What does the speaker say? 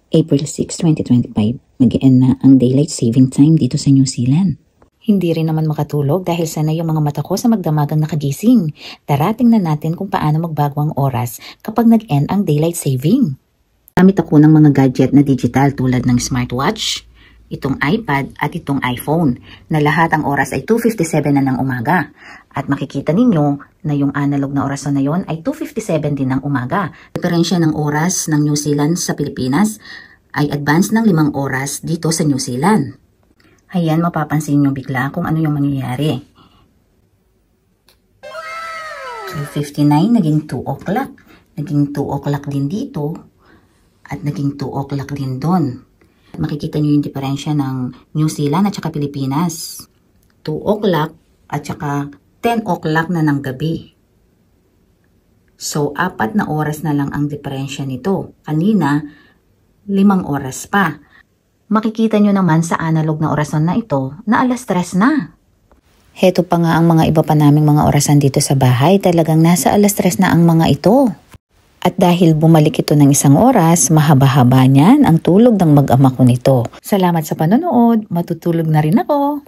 April 6, 2025, mag-end na ang daylight saving time dito sa New Zealand. Hindi rin naman makatulog dahil sana yung mga mata ko sa magdamagang nakagising. Tara, tingnan natin kung paano magbago ang oras kapag nag-end ang daylight saving. Gamit ako ng mga gadget na digital tulad ng smartwatch, itong iPad at itong iPhone na lahat ang oras ay 2:57 na ng umaga. At makikita ninyo na yung analog na orason na yon ay 2:57 din ng umaga. Diferensya ng oras ng New Zealand sa Pilipinas ay advance ng 5 oras dito sa New Zealand. Ayan, mapapansin nyo bigla kung ano yung mangyayari. 2:59 naging 2 o'clock. Naging 2 o'clock din dito at naging 2 o'clock din doon. Makikita nyo yung diferensya ng New Zealand at saka Pilipinas. 2 o'clock at saka 10 o'clock na ng gabi. So, 4 na oras na lang ang diferensya nito. Kanina, 5 oras pa. Makikita nyo naman sa analog na orason na ito na 3:00 na. Heto pa nga ang mga iba pa naming mga orasan dito sa bahay. Talagang nasa 3:00 na ang mga ito. At dahil bumalik ito ng 1 oras, mahaba-haba niyan ang tulog ng mag-ama ko nito. Salamat sa panonood, matutulog na rin ako.